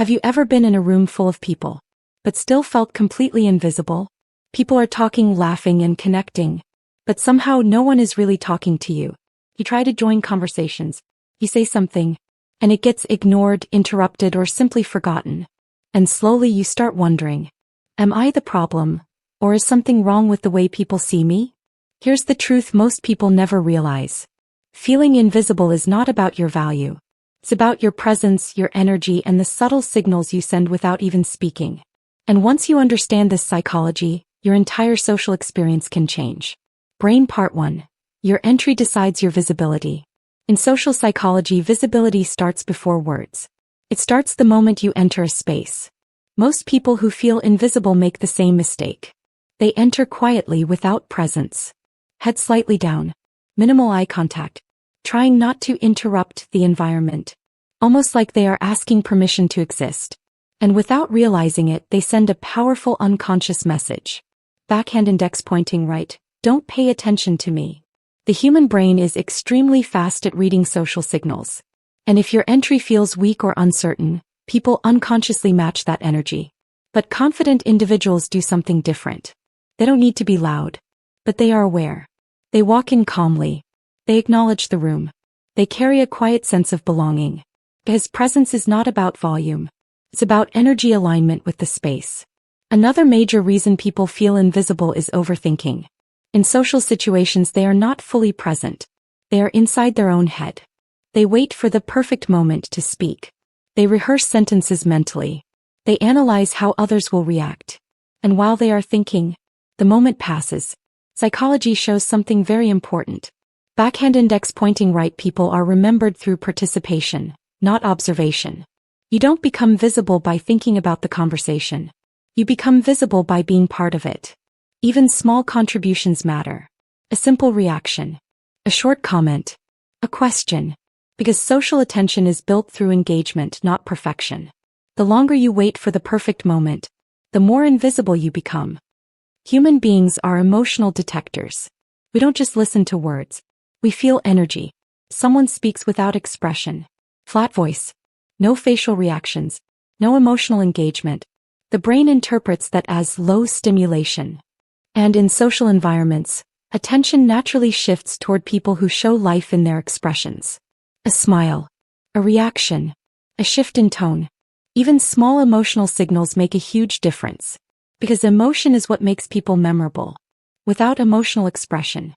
Have you ever been in a room full of people, but still felt completely invisible? People are talking, laughing, and connecting, but somehow no one is really talking to you. You try to join conversations, you say something, and it gets ignored, interrupted, or simply forgotten. And slowly you start wondering, am I the problem, or is something wrong with the way people see me? Here's the truth most people never realize. Feeling invisible is not about your value. It's about your presence, your energy, and the subtle signals you send without even speaking. And once you understand this psychology, your entire social experience can change. Brain Part 1. Your entry decides your visibility. In social psychology, visibility starts before words. It starts the moment you enter a space. Most people who feel invisible make the same mistake. They enter quietly without presence. Head slightly down. Minimal eye contact. Trying not to interrupt the environment. Almost like they are asking permission to exist. And without realizing it, they send a powerful unconscious message. Backhand index pointing right. Don't pay attention to me. The human brain is extremely fast at reading social signals. And if your entry feels weak or uncertain, people unconsciously match that energy. But confident individuals do something different. They don't need to be loud, but they are aware. They walk in calmly. They acknowledge the room. They carry a quiet sense of belonging. Because presence is not about volume. It's about energy alignment with the space. Another major reason people feel invisible is overthinking. In social situations, they are not fully present. They are inside their own head. They wait for the perfect moment to speak. They rehearse sentences mentally. They analyze how others will react. And while they are thinking, the moment passes. Psychology shows something very important. Backhand index pointing right people are remembered through participation, not observation. You don't become visible by thinking about the conversation. You become visible by being part of it. Even small contributions matter. A simple reaction. A short comment. A question. Because social attention is built through engagement, not perfection. The longer you wait for the perfect moment, the more invisible you become. Human beings are emotional detectors. We don't just listen to words. We feel energy. Someone speaks without expression. Flat voice. No facial reactions. No emotional engagement. The brain interprets that as low stimulation. And in social environments, attention naturally shifts toward people who show life in their expressions. A smile. A reaction. A shift in tone. Even small emotional signals make a huge difference. Because emotion is what makes people memorable. Without emotional expression,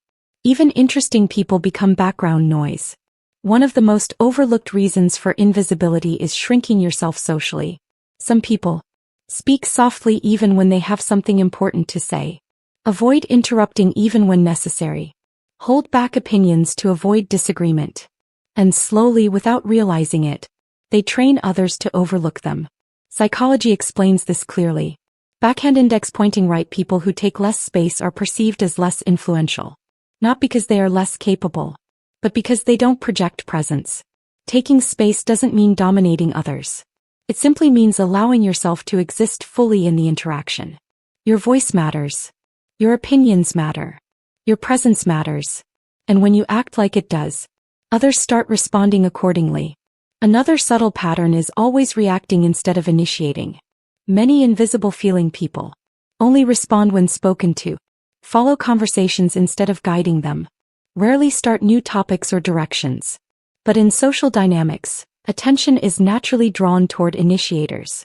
even interesting people become background noise. One of the most overlooked reasons for invisibility is shrinking yourself socially. Some people speak softly even when they have something important to say. Avoid interrupting even when necessary. Hold back opinions to avoid disagreement. And slowly, without realizing it, they train others to overlook them. Psychology explains this clearly. Backhand index pointing right people who take less space are perceived as less influential. Not because they are less capable, but because they don't project presence. Taking space doesn't mean dominating others. It simply means allowing yourself to exist fully in the interaction. Your voice matters. Your opinions matter. Your presence matters. And when you act like it does, others start responding accordingly. Another subtle pattern is always reacting instead of initiating. Many invisible feeling people only respond when spoken to, follow conversations instead of guiding them, rarely start new topics or directions. But in social dynamics, attention is naturally drawn toward initiators.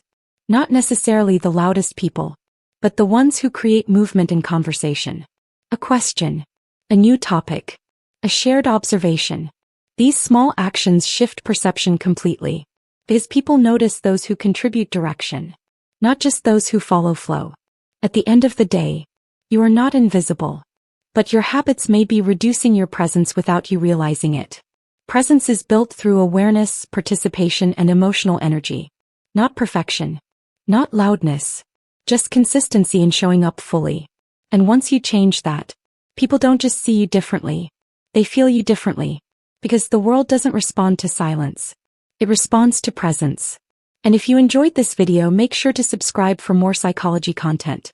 Not necessarily the loudest people, but the ones who create movement in conversation. A question, a new topic, a shared observation. These small actions shift perception completely. Because people notice those who contribute direction. Not just those who follow flow. At the end of the day, you are not invisible. But your habits may be reducing your presence without you realizing it. Presence is built through awareness, participation, and emotional energy. Not perfection. Not loudness. Just consistency in showing up fully. And once you change that, people don't just see you differently. They feel you differently. Because the world doesn't respond to silence. It responds to presence. And if you enjoyed this video, make sure to subscribe for more psychology content.